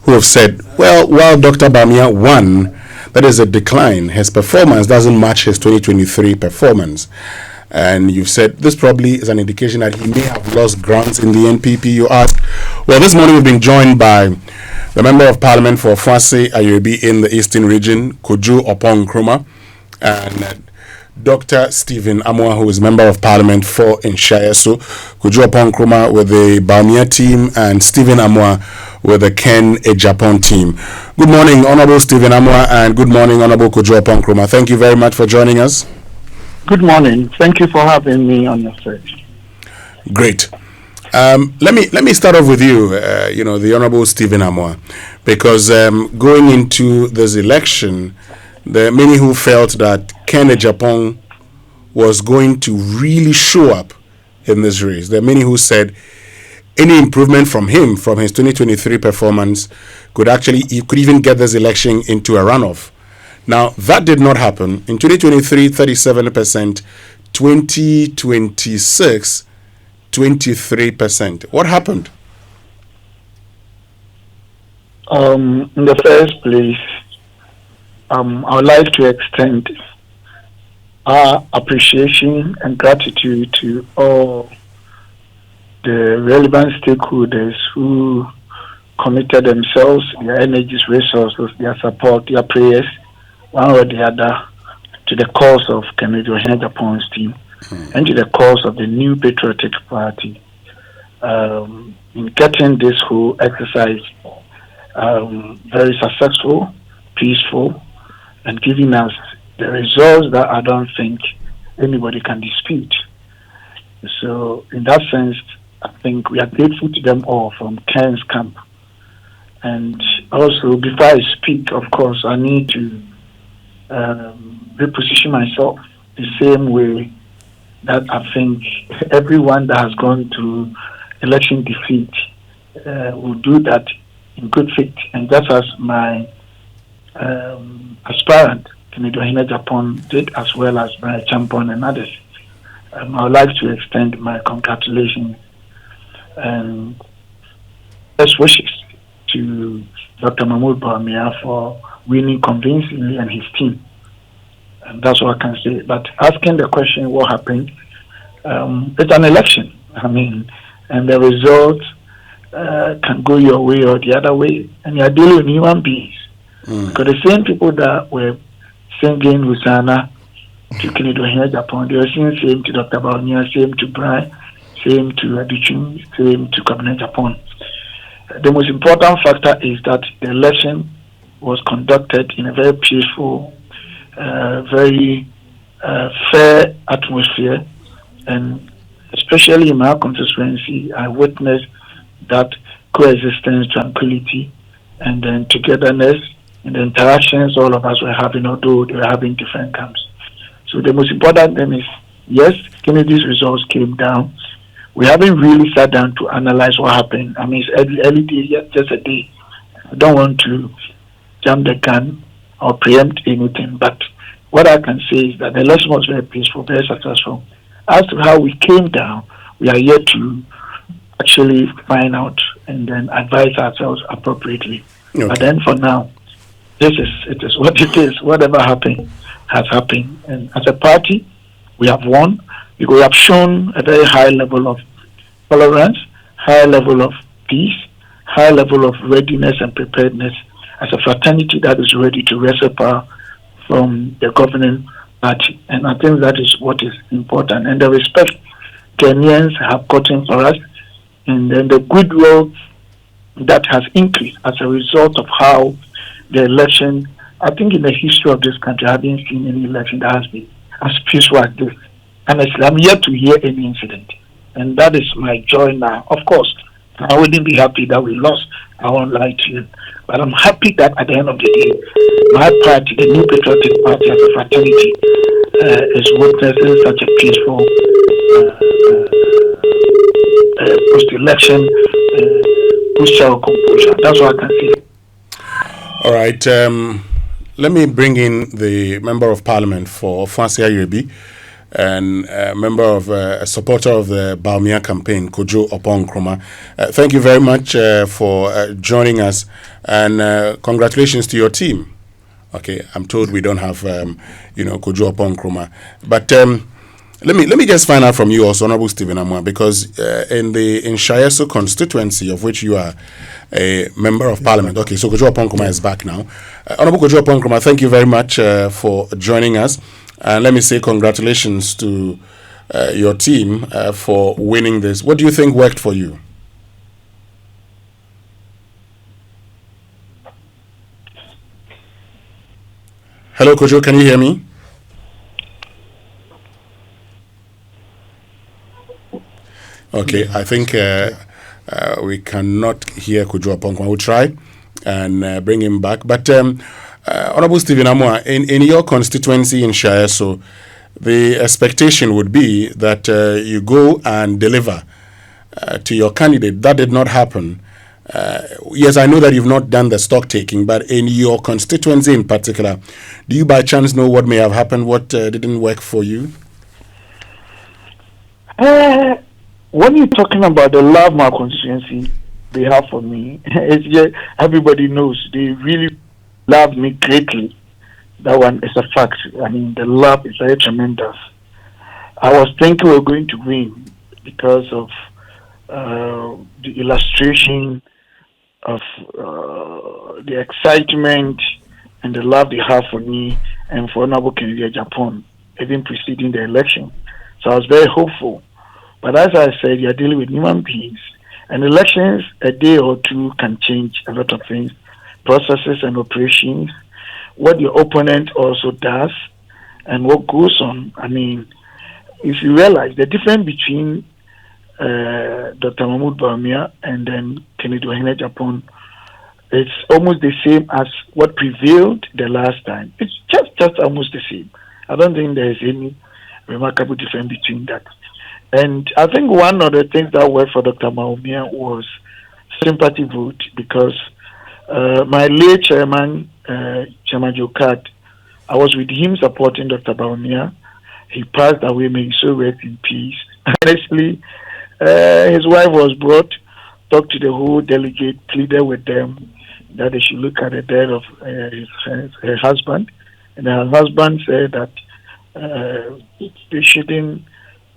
who have said, well, while Dr. Bawumia won, that is a decline. His performance doesn't match his 2023 performance. And you've said this probably is an indication that he may have lost grounds in the NPP. You asked, well, this morning we've been joined by the Member of Parliament for Fuase Ayobi in the Eastern Region, Kojo Nkrumah, and Dr. Stephen Amoah, who is Member of Parliament for Nshaya. So, Kojo Nkrumah with the Bawumia team and Stephen Amoah with the Ken Japan team. Good morning, Honorable Stephen Amoah, and good morning, Honorable Kojo Nkrumah. Thank you very much for joining us. Good morning. Thank you for having me on your stage. Great. Let me start off with you, the Honorable Stephen Amoah, because going into this election, there are many who felt that Ken Japan was going to really show up in this race. There are many who said any improvement from him, from his 2023 performance, could even get this election into a runoff. Now, that did not happen. In 2023, 37%, 2026, 23%. What happened? In the first place, I would like to extend our appreciation and gratitude to all the relevant stakeholders who committed themselves, their energies, resources, their support, their prayers, one or the other, to the cause of Kennedy Japan's team and to the cause of the New Patriotic Party in getting this whole exercise very successful, peaceful, and giving us the results that I don't think anybody can dispute. So, in that sense, I think we are grateful to them all from Ken's camp. And also, before I speak, of course, I need to reposition myself the same way that I think everyone that has gone through election defeat will do that in good faith. And that's as my aspirant, Kennedy Japan, did, as well as my champion and others. I would like to extend my congratulations and best wishes to Dr. Bawumia for winning convincingly and his team. And that's what I can say. But asking the question, what happened? It's an election. And the result can go your way or the other way. And you're dealing with human beings. Because the same people that were singing Hosanna to Kennedy Japan, they were singing same to Dr. Bawumia, same to Brian, same to Adichun, same to Cabinet Japan. The most important factor is that the election was conducted in a very peaceful, very fair atmosphere, and especially in my constituency, I witnessed that coexistence, tranquility, and then togetherness, and the interactions all of us were having, although they were having different camps. So the most important thing is, yes, Kennedy's results came down. We haven't really sat down to analyze what happened. It's early day, just a day. I don't want to jump the gun or preempt anything, but what I can say is that the election was very peaceful, very successful. As to how we came down, we are yet to actually find out and then advise ourselves appropriately. Okay. But then for now, it is what it is. Whatever happened has happened. And as a party, we have won because we have shown a very high level of tolerance, high level of peace, high level of readiness and preparedness as a fraternity that is ready to wrestle power from the governing party. And I think that is what is important. And the respect Kenyans have gotten for us, and then the goodwill that has increased as a result of how the election, I think in the history of this country, I haven't seen any election that has been as peaceful as this. Honestly, I'm yet to hear any incident. And that is my joy now. Of course, I wouldn't be happy that we lost. I won't lie to you. But I'm happy that at the end of the day, my party, the New Patriotic Party as a fraternity, is witnessing such a peaceful post-election posture or composure. That's what I can say. All right. Let me bring in the Member of Parliament for Fuase Ayobi, and a supporter of the Bawumia campaign, Kojo Nkrumah. Thank you very much for joining us, and congratulations to your team. Okay, I'm told we don't have, Kojo Nkrumah, but let me just find out from you also, Honorable Stephen Amoah, because in Shayeso constituency, of which you are a member of parliament. Okay, so Kojo Nkrumah is back now. Honorable Kojo Nkrumah, thank you very much for joining us. And let me say congratulations to your team for winning this. What do you think worked for you? Hello, Kojo, can you hear me? Okay, I think we cannot hear Kojo Nkrumah. We'll try and bring him back. But Honorable Stephen Amoah, in your constituency in Shayeso, the expectation would be that you go and deliver to your candidate. That did not happen. Yes, I know that you've not done the stock taking, but in your constituency in particular, do you by chance know what may have happened, what didn't work for you? When you're talking about the love my constituency they have for me, it's just, everybody knows they really love me greatly. That one is a fact. I mean, the love is very tremendous. I was thinking we were going to win because of the illustration of the excitement and the love they have for me and for Honorable Kennedy Japan, even preceding the election. So I was very hopeful. But as I said, you're dealing with human beings, and elections, a day or two can change a lot of things, processes and operations, what your opponent also does, and what goes on. I mean, if you realize the difference between Dr. Mahmoud Bawumia and then Kennedy Japan, it's almost the same as what prevailed the last time. It's just almost the same. I don't think there is any remarkable difference between that. And I think one of the things that worked for Dr. Bawumia was sympathy vote, because my late chairman, Chairman Jokat, I was with him supporting Dr. Bawumia. He passed away, may he so rest in peace. Honestly, his wife was brought, talked to the whole delegate, pleaded with them that they should look at the death of her husband. And her husband said that they shouldn't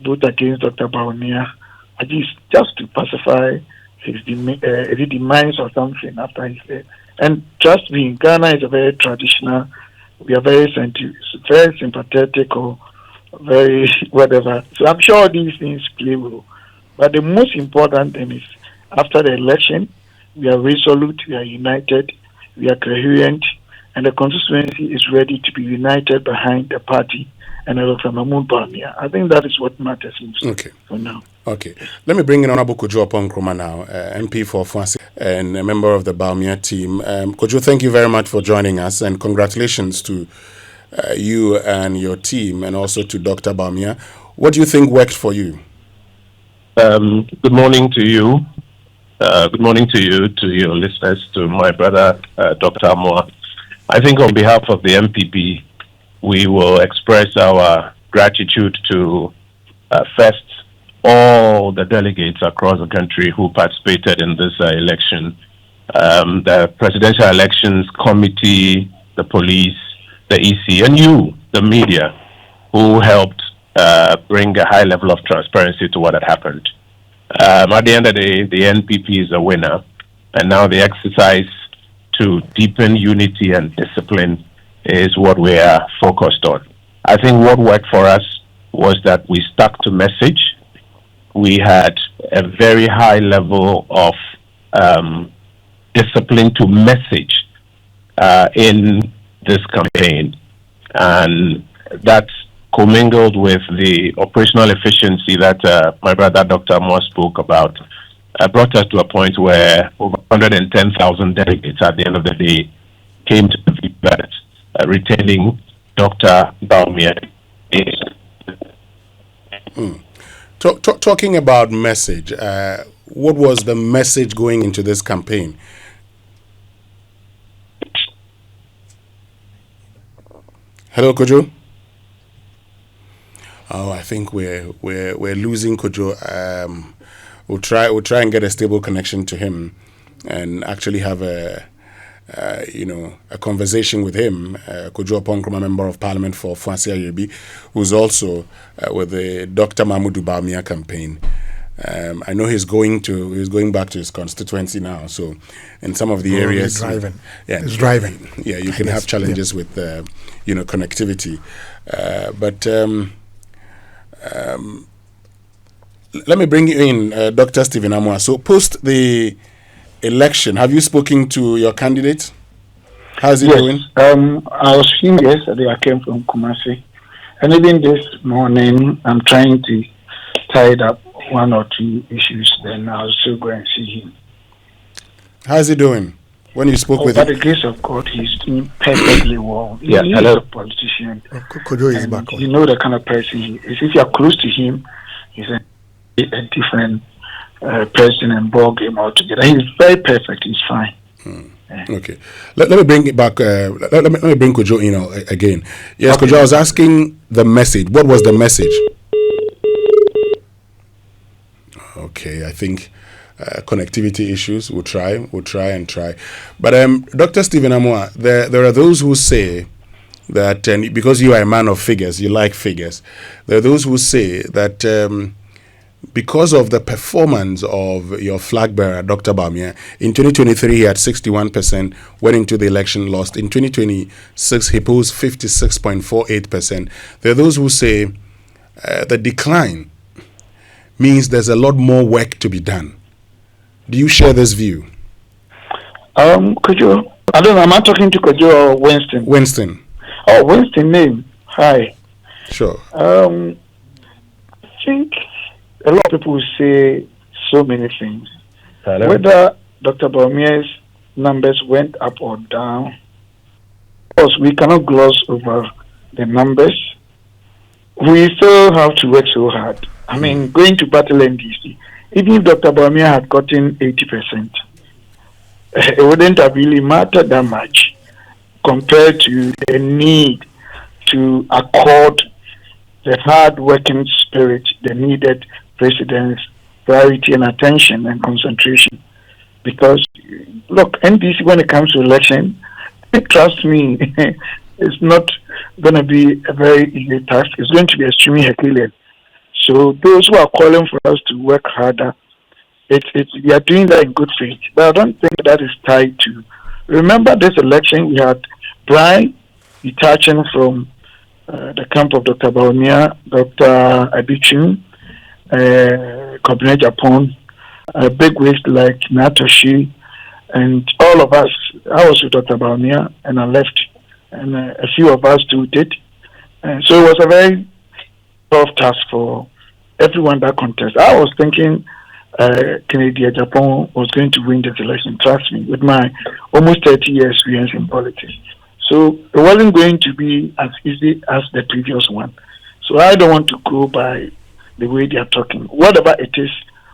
vote against Dr. Bawumia, at least just to pacify his demise or something after his death. And trust me, Ghana is a very traditional, we are very sympathetic or very whatever. So I'm sure these things play role. But the most important thing is, after the election, we are resolute, we are united, we are coherent, and the constituency is ready to be united behind the party and Dr. Mahmoud Bawumia. I think that is what matters most for now. Okay. Let me bring in Honorable Kojo Nkrumah now, MP for Fuasi and a member of the Bawumia team. Kojo, thank you very much for joining us, and congratulations to you and your team, and also to Dr. Bawumia. What do you think worked for you? Good morning to you. Good morning to you, to your listeners, to my brother, Dr. Amoah. I think on behalf of the NPP, we will express our gratitude to first all the delegates across the country who participated in this election, the Presidential Elections Committee, the police, the EC, and you, the media, who helped bring a high level of transparency to what had happened. At the end of the day, the NPP is a winner, and now the exercise to deepen unity and discipline is what we are focused on. I think what worked for us was that we stuck to message. We had a very high level of discipline to message in this campaign, and that's commingled with the operational efficiency that my brother Dr. Amoah spoke about, brought us to a point where over 110,000 delegates at the end of the day came to the view that retaining Dr. Bawumia. Talking about message, what was the message going into this campaign? Hello, Kojo? think we're losing Kojo. We'll try and get a stable connection to him, and actually have a conversation with him. Kojo Nkrumah, member of Parliament for Fuansi Ayebi, who's also with the Dr. Mahmoud Bawumia campaign. I know he's going back to his constituency now. So, in some of the areas, he's driving. Yeah, you can have challenges with connectivity. But let me bring you in, Dr. Stephen Amoah. So, post the election, have you spoken to your candidate? How's he doing? I was here yesterday. I came from Kumasi, and even this morning, I'm trying to tie up one or two issues. Then I'll still go and see him. How's he doing? When you spoke with him? By the grace of God, he's doing perfectly well. Yeah, he's hello. a politician. Kojo is back on. You know the kind of person he is. If you are close to him, he's a different person and ball game altogether. He's very perfect. He's fine. Okay. Let me bring it back. Let me bring Kojo in again. Yes, okay. Kojo, I was asking the message. What was the message? Okay, I think connectivity issues. We'll try. But Dr. Stephen Amoah, there are those who say that, and because you are a man of figures, you like figures. There are those who say that because of the performance of your flag bearer, Dr. Bawumia, in 2023 he had 61%, went into the election, lost. In 2026 he posed 56.48%. There are those who say the decline means there's a lot more work to be done. Do you share this view? Kojo, I don't know, am I talking to Kojo or Winston? Winston. Oh, Winston name. Hi. Sure. I think a lot of people say so many things. Hello. Whether Dr. Bawumia's numbers went up or down, of course, we cannot gloss over the numbers. We still have to work so hard. I mean, going to battle NDC, even if Dr. Bawumia had gotten 80%, it wouldn't have really mattered that much compared to the need to accord the hard-working spirit, the needed president's priority and attention and concentration. Because, look, NDC, when it comes to election, trust me, it's not going to be a very easy task. It's going to be extremely Herculean. So those who are calling for us to work harder, we are doing that in good faith. But I don't think that is tied to. Remember this election, we had Brian detaching from the camp of Dr. Bawumia, Dr. Adichim, Kobine Japan, big wigs like Natoshi, and all of us. I was with Dr. Bawumia and I left, and a few of us too did. So it was a very tough task for everyone that contest. I was thinking Canadian Japan was going to win this election, trust me, with my almost 30 years experience in politics. So it wasn't going to be as easy as the previous one. So I don't want to go by the way they are talking. Whatever it is,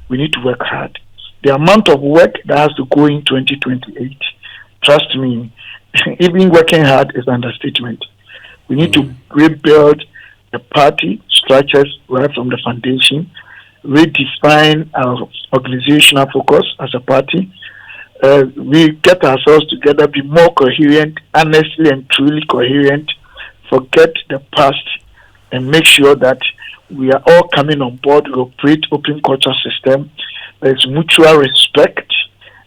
we need to work hard. The amount of work that has to go in 2028, trust me, even working hard is an understatement. We need to rebuild the party structures right from the foundation, redefine our organizational focus as a party. We get ourselves together, be more coherent, honestly and truly coherent, forget the past, and make sure that we are all coming on board with a great open culture system. There's mutual respect,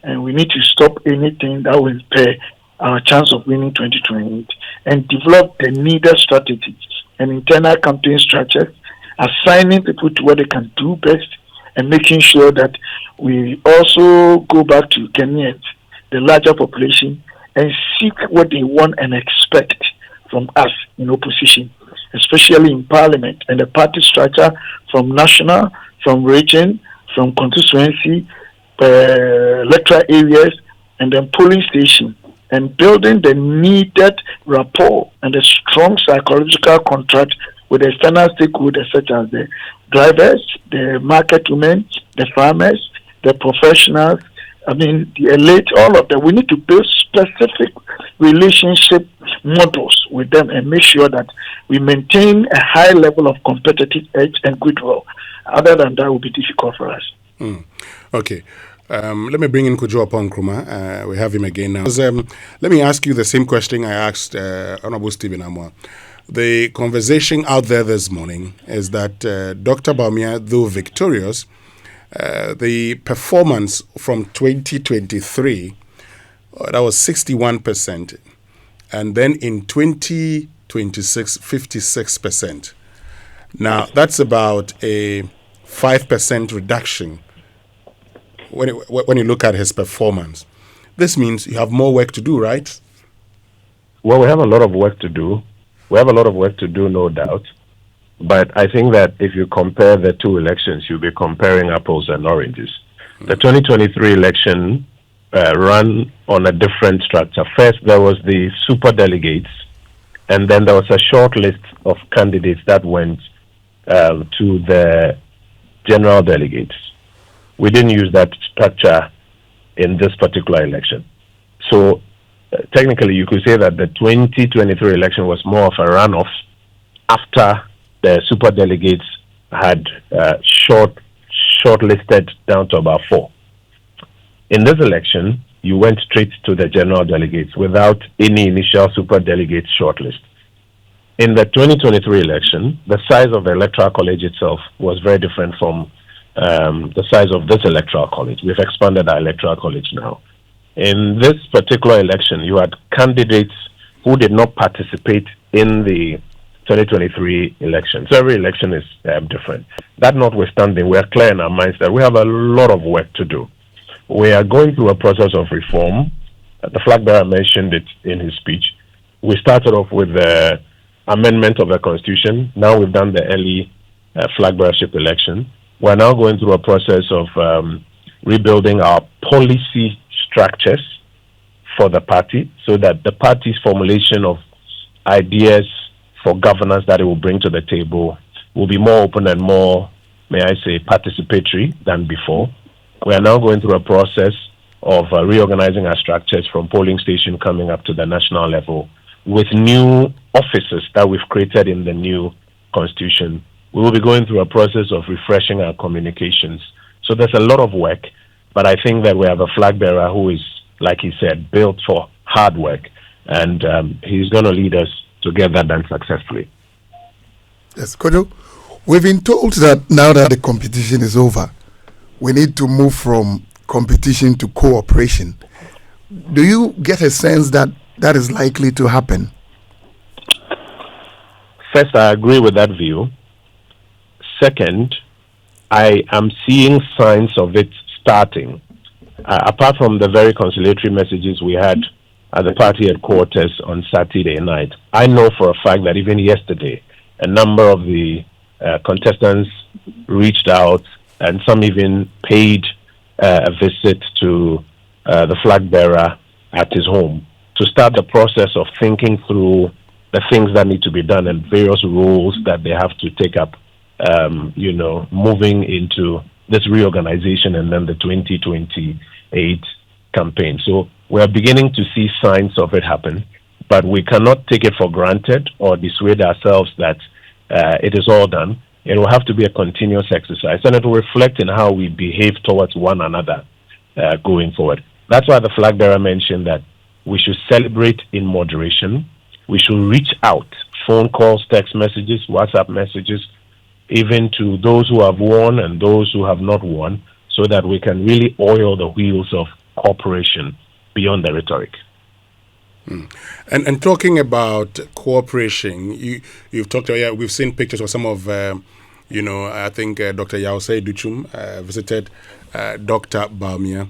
and we need to stop anything that will impair our chance of winning 2028 and develop the needed strategies and internal campaign structures, assigning people to what they can do best, and making sure that we also go back to Kenyans, the larger population, and seek what they want and expect from us in opposition, especially in parliament and the party structure from national, from region, from constituency, electoral areas, and then polling station, and building the needed rapport and a strong psychological contract with external stakeholders such as the drivers, the market women, the farmers, the professionals, the elite, all of them. We need to build specific relationship models with them and make sure that we maintain a high level of competitive edge and goodwill. Other than that, it will be difficult for us. Okay. Let me bring in Kojo upon Nkrumah. We have him again now. Let me ask you the same question I asked Honorable Stephen Amoah. The conversation out there this morning is that Dr. Bawumia, though victorious, the performance from 2023, that was 61%, and then in 2026, 56%. Now, that's about a 5% reduction when you look at his performance. This means you have more work to do, right? Well, we have a lot of work to do. We have a lot of work to do, no doubt. But I think that if you compare the two elections, you'll be comparing apples and oranges. The 2023 election ran on a different structure. First, there was the super delegates, and then there was a short list of candidates that went to the general delegates. We didn't use that structure in this particular election. So technically, you could say that the 2023 election was more of a runoff after the super delegates had shortlisted down to about 4. In this election, you went straight to the general delegates without any initial super delegate shortlist. In the 2023 election, the size of the electoral college itself was very different from the size of this electoral college. We've expanded our electoral college now. In this particular election, you had candidates who did not participate in the 2023 election. So every election is different. That notwithstanding, we are clear in our minds that we have a lot of work to do. We are going through a process of reform. The flag bearer mentioned it in his speech. We started off with the amendment of the Constitution. Now we've done the early flag bearership election. We're now going through a process of rebuilding our policy structures for the party so that the party's formulation of ideas for governance that it will bring to the table will be more open and more, may I say, participatory than before. We are now going through a process of reorganizing our structures from polling station coming up to the national level with new offices that we've created in the new Constitution. We will be going through a process of refreshing our communications. So there's a lot of work, but I think that we have a flag bearer who is, like he said, built for hard work, and he's going to lead us to get that done successfully. Yes, Kojo, we've been told that now that the competition is over, we need to move from competition to cooperation. Do you get a sense that that is likely to happen? First, I agree with that view. Second, I am seeing signs of it starting. Apart from the very conciliatory messages we had at the party headquarters on Saturday night, I know for a fact that even yesterday, a number of the contestants reached out, and some even paid a visit to the flag bearer at his home to start the process of thinking through the things that need to be done and various roles that they have to take up, moving into this reorganization and then the 2028 campaign. So we're beginning to see signs of it happen, but we cannot take it for granted or dissuade ourselves that it is all done. It will have to be a continuous exercise, and it will reflect in how we behave towards one another going forward. That's why the flag bearer mentioned that we should celebrate in moderation. We should reach out, phone calls, text messages, WhatsApp messages, even to those who have won and those who have not won, so that we can really oil the wheels of cooperation beyond the rhetoric. And talking about cooperation, you've talked about, we've seen pictures of some of, I think Dr. Yaosei Duchum visited Dr. Bawumia.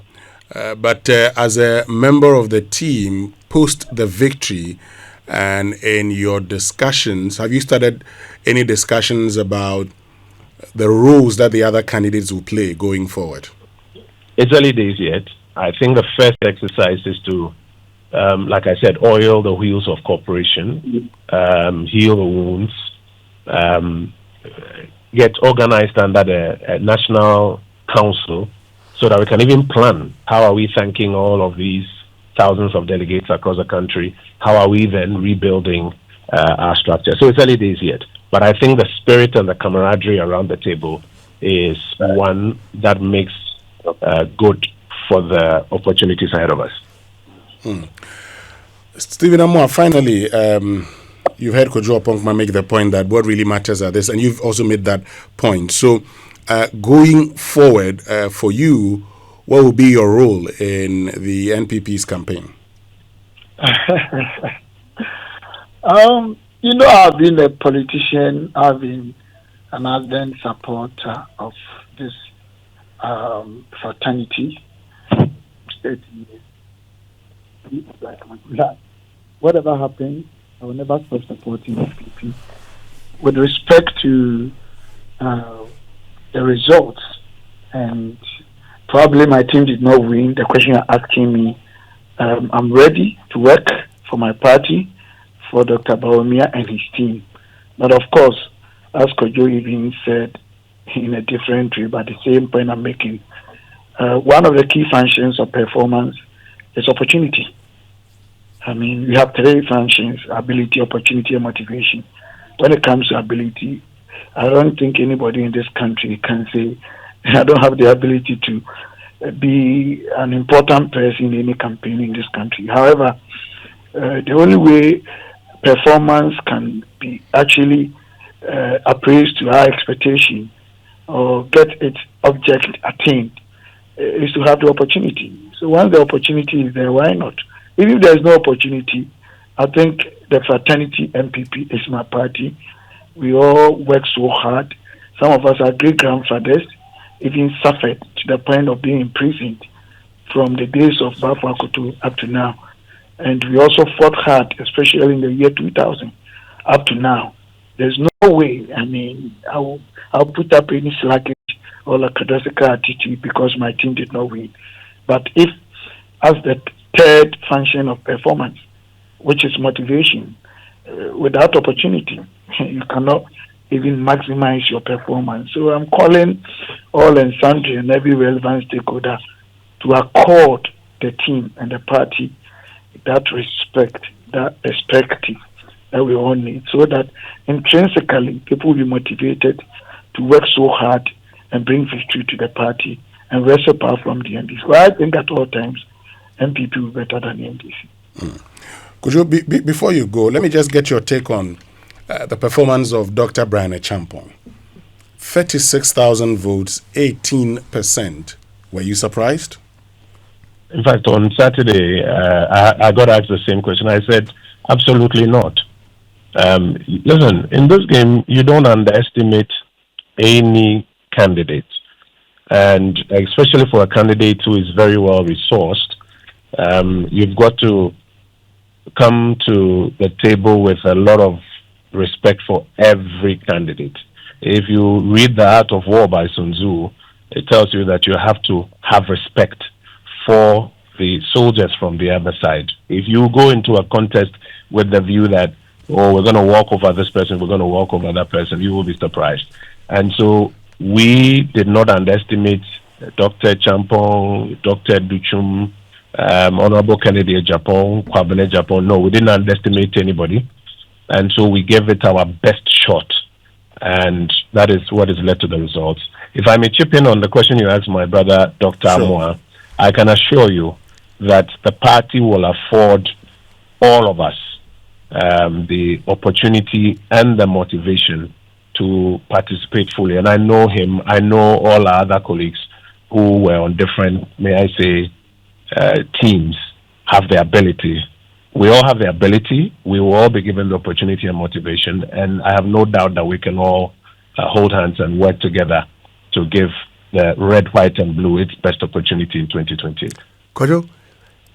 But as a member of the team, post the victory, and in your discussions, have you started any discussions about the roles that the other candidates will play going forward? It's early days yet. I think the first exercise is to, like I said, oil the wheels of cooperation, heal the wounds, get organized under the national council so that we can even plan how are we thanking all of these thousands of delegates across the country, how are we then rebuilding our structure? So it's early days yet. But I think the spirit and the camaraderie around the table is one that makes good for the opportunities ahead of us. Stephen Amoah, finally, you've heard Kojo Oponkma make the point that what really matters are this, and you've also made that point. So going forward, for you, what will be your role in the NPP's campaign? I've been a politician. I've been an ardent supporter of this fraternity. Whatever happens, I will never stop supporting NPP. With respect to the results, and probably my team did not win, the question you're asking me, I'm ready to work for my party, for Dr. Bawumia and his team. But of course, as Kojo even said in a different way, but the same point I'm making, one of the key functions of performance is opportunity. I mean, we have three functions: ability, opportunity, and motivation. When it comes to ability, I don't think anybody in this country can say, I don't have the ability to be an important person in any campaign in this country. However, the only way performance can be actually appraised to our expectation or get its object attained is to have the opportunity. So once the opportunity is there, why not? Even if there is no opportunity, I think the fraternity NPP is my party. We all work so hard. Some of us, our great-grandfathers, even suffered to the point of being imprisoned from the days of Bafo Akoto up to now. And we also fought hard, especially in the year 2000, up to now. There's no way, I mean, I'll put up any slackish or lackadaisical attitude because my team did not win. But if, as the third function of performance, which is motivation, without opportunity, you cannot even maximize your performance. So I'm calling all and sundry and every relevant stakeholder to accord the team and the party that respect, that perspective that we all need, so that intrinsically people will be motivated to work so hard and bring victory to the party and wrestle power from the NDC. So I think at all times, NPP will be better than the NDC. Could you, before you go, let me just get your take on the performance of Dr. Brian Achampong. 36,000 votes, 18%. Were you surprised? In fact, on Saturday, I got asked the same question. I said, absolutely not. Listen, in this game, you don't underestimate any candidate. And especially for a candidate who is very well resourced, you've got to come to the table with a lot of respect for every candidate. If you read The Art of War by Sun Tzu, it tells you that you have to have respect for the soldiers from the other side. If you go into a contest with the view that, oh, we're going to walk over this person, we're going to walk over that person, you will be surprised. And so we did not underestimate Dr. Champong, Dr. Duchum, Honorable Kennedy Japan, Kwabene Japan. No, we didn't underestimate anybody. And so we gave it our best shot. And that is what has led to the results. If I may chip in on the question you asked my brother, Dr. Amoah, I can assure you that the party will afford all of us the opportunity and the motivation to participate fully. And I know him, I know all our other colleagues who were on different, may I say, teams have the ability. We all have the ability. We will all be given the opportunity and motivation. And I have no doubt that we can all hold hands and work together to give the red, white, and blue its best opportunity in 2028. Kojo,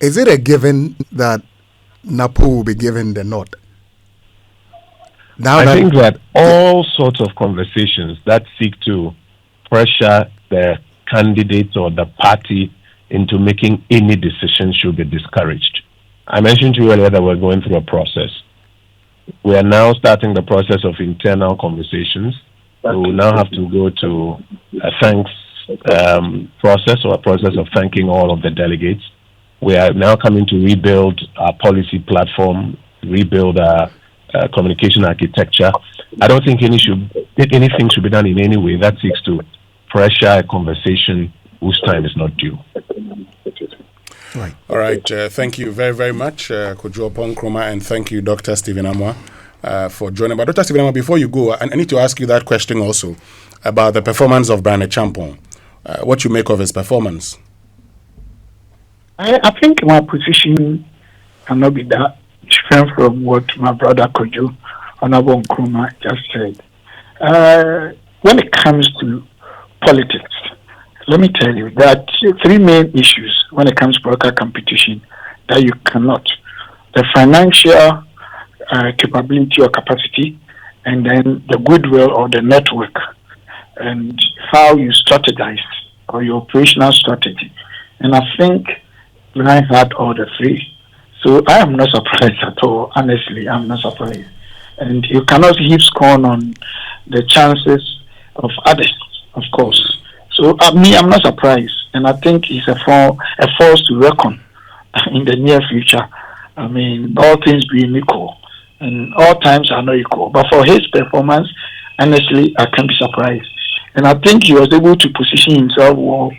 is it a given that NAPO will be given the nod? I think that all sorts of conversations that seek to pressure the candidate or the party into making any decision should be discouraged. I mentioned to you earlier that we're going through a process. We are now starting the process of internal conversations. We will now have to go to a thanks process or a process of thanking all of the delegates. We are now coming to rebuild our policy platform, rebuild our communication architecture. I don't think anything should be done in any way that seeks to pressure a conversation whose time is not due. Right. All right. Thank you very, very much, Kojo Nkrumah, and thank you, Dr. Stephen Amoah, for joining. But Dr. Stephen Amoah, before you go, I need to ask you that question also about the performance of Brandon Champong. What you make of his performance? I think my position cannot be that different from what my brother Kojo, Honorable Nkrumah, just said. When it comes to politics, let me tell you that three main issues when it comes to political competition that you cannot. The financial capability or capacity, and then the goodwill or the network, and how you strategize or your operational strategy. And I think I had all the three. So I am not surprised at all. Honestly, I'm not surprised. And you cannot heap scorn on the chances of others, of course. So I'm not surprised. And I think it's a force to reckon in the near future. I mean, all things being equal. And all times are not equal. But for his performance, honestly, I can't be surprised. And I think he was able to position himself well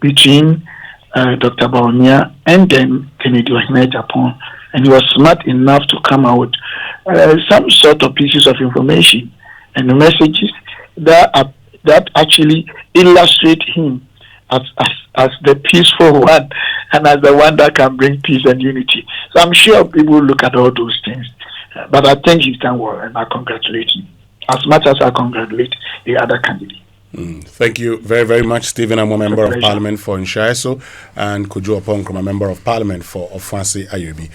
between Dr. Bawumia and then Kennedy Japan, and he was smart enough to come out some sort of pieces of information and messages that actually illustrate him as the peaceful one and as the one that can bring peace and unity. So I'm sure people look at all those things, but I think he's done well, and I congratulate him as much as I congratulate the other candidate. Thank you very, very much, Stephen Amoah, Member of Parliament for Nshaiso, and Kojo Nkrumah, Member of Parliament for Ofansi Ayobi.